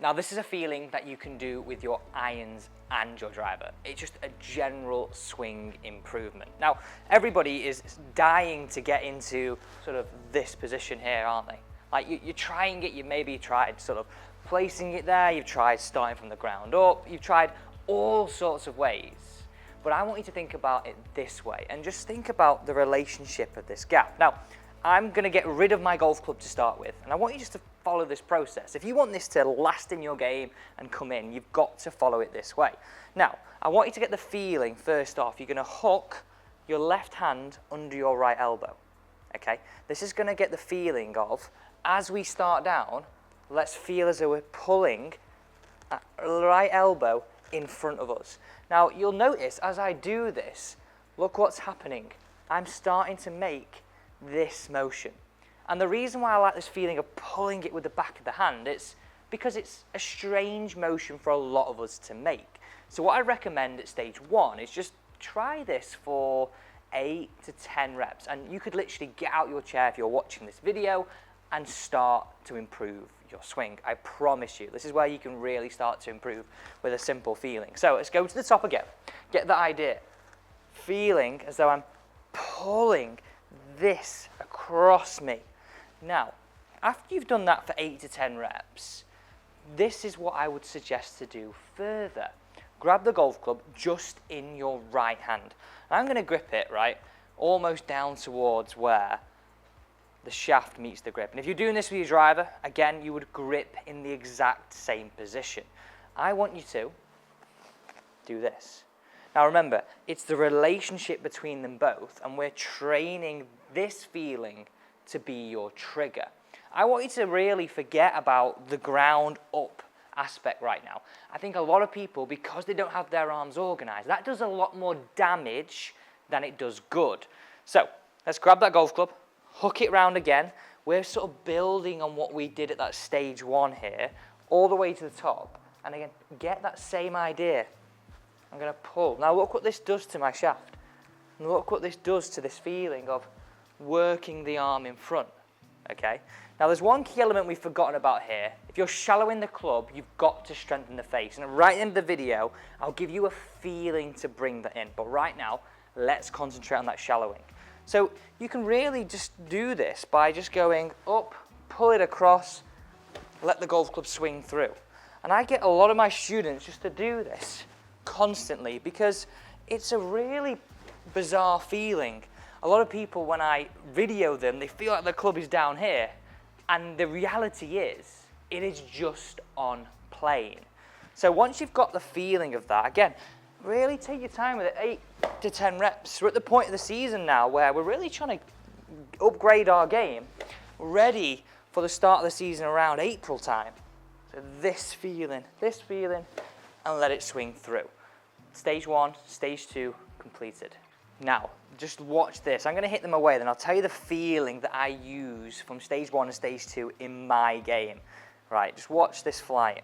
Now this is a feeling that you can do with your irons and your driver. It's just a general swing improvement. Now everybody is dying to get into sort of this position here, aren't they? Like you're trying it, maybe tried sort of placing it there, you've tried starting from the ground up, you've tried all sorts of ways. But I want you to think about it this way and just think about the relationship of this gap. Now, I'm going to get rid of my golf club to start with, and I want you just to follow this process. If you want this to last in your game and come in, you've got to follow it this way. Now, I want you to get the feeling first off. You're going to hook your left hand under your right elbow. Okay? This is going to get the feeling of, as we start down, let's feel as though we're pulling that right elbow in front of us. Now, you'll notice as I do this, look what's happening. I'm starting to make this motion. And the reason why I like this feeling of pulling it with the back of the hand, it's because it's a strange motion for a lot of us to make. So what I recommend at stage 1 is just try this for 8 to 10 reps. And you could literally get out your chair if you're watching this video and start to improve your swing. I promise you, this is where you can really start to improve with a simple feeling. So let's go to the top again. Get the idea. Feeling as though I'm pulling this across me. Now, after you've done that for 8 to 10 reps, this is what I would suggest to do further. Grab the golf club just in your right hand. And I'm going to grip it, right, almost down towards where the shaft meets the grip. And if you're doing this with your driver, again, you would grip in the exact same position. I want you to do this. Now remember, it's the relationship between them both, and we're training this feeling to be your trigger. I want you to really forget about the ground up aspect right now. I think a lot of people, because they don't have their arms organized, that does a lot more damage than it does good. So let's grab that golf club, hook it round again. We're sort of building on what we did at that stage 1 here, all the way to the top. And again, get that same idea. I'm going to pull. Now look what this does to my shaft. And look what this does to this feeling of working the arm in front. Okay? Now there's one key element we've forgotten about here. If you're shallowing the club, you've got to strengthen the face. And right at the end of the video, I'll give you a feeling to bring that in. But right now, let's concentrate on that shallowing. So you can really just do this by just going up, pull it across, let the golf club swing through. And I get a lot of my students just to do this constantly because it's a really bizarre feeling. A lot of people, when I video them, they feel like the club is down here. And the reality is, it is just on plane. So once you've got the feeling of that, again, really take your time with it, 8 to 10 reps. We're at the point of the season now where we're really trying to upgrade our game, ready for the start of the season around April time. So this feeling, and let it swing through. Stage 1, stage 2, completed. Now, just watch this. I'm going to hit them away, then I'll tell you the feeling that I use from stage 1 and stage 2 in my game. Right, just watch this flying.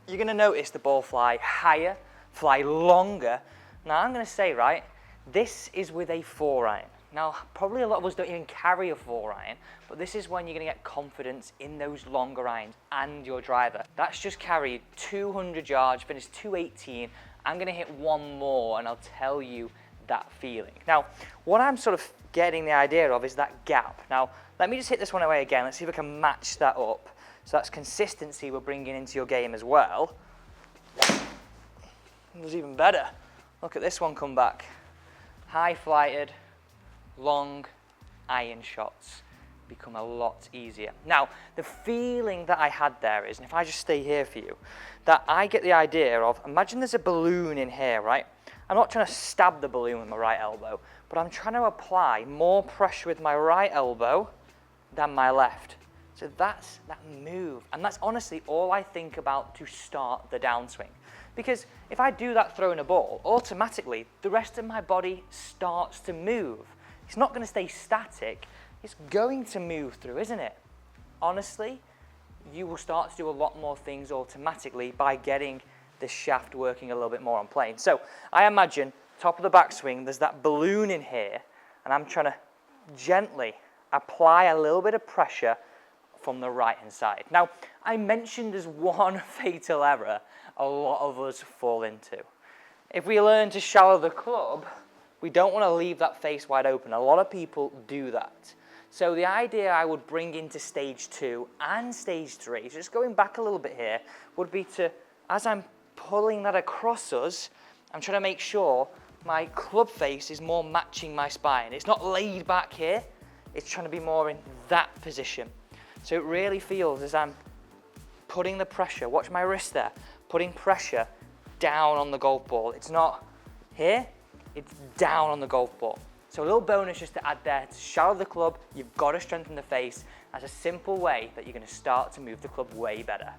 You're going to notice the ball fly higher, fly longer. Now, I'm going to say, right, this is with a 4-iron. Now, probably a lot of us don't even carry a 4-iron, but this is when you're going to get confidence in those longer irons and your driver. That's just carried 200 yards, finished 218. I'm going to hit one more, and I'll tell you that feeling. Now, what I'm sort of getting the idea of is that gap. Now, let me just hit this one away again. Let's see if I can match that up. So that's consistency we're bringing into your game as well. It was even better. Look at this one come back. High flighted, long iron shots become a lot easier. Now, the feeling that I had there is, and if I just stay here for you, that I get the idea of, imagine there's a balloon in here, right? I'm not trying to stab the balloon with my right elbow, but I'm trying to apply more pressure with my right elbow than my left. So that's that move. And that's honestly all I think about to start the downswing. Because if I do that throwing a ball, automatically the rest of my body starts to move. It's not going to stay static. It's going to move through, isn't it? Honestly, you will start to do a lot more things automatically by getting the shaft working a little bit more on plane. So I imagine top of the backswing, there's that balloon in here, and I'm trying to gently apply a little bit of pressure from the right hand side. Now, I mentioned there's one fatal error a lot of us fall into. If we learn to shallow the club, we don't want to leave that face wide open. A lot of people do that. So the idea I would bring into stage 2 and stage 3, just going back a little bit here, would be to, as I'm pulling that across us, I'm trying to make sure my club face is more matching my spine. It's not laid back here, it's trying to be more in that position. So it really feels as I'm putting the pressure, watch my wrist there, putting pressure down on the golf ball. It's not here, it's down on the golf ball. So a little bonus just to add there, to shallow the club, you've got to strengthen the face. That's a simple way that you're going to start to move the club way better.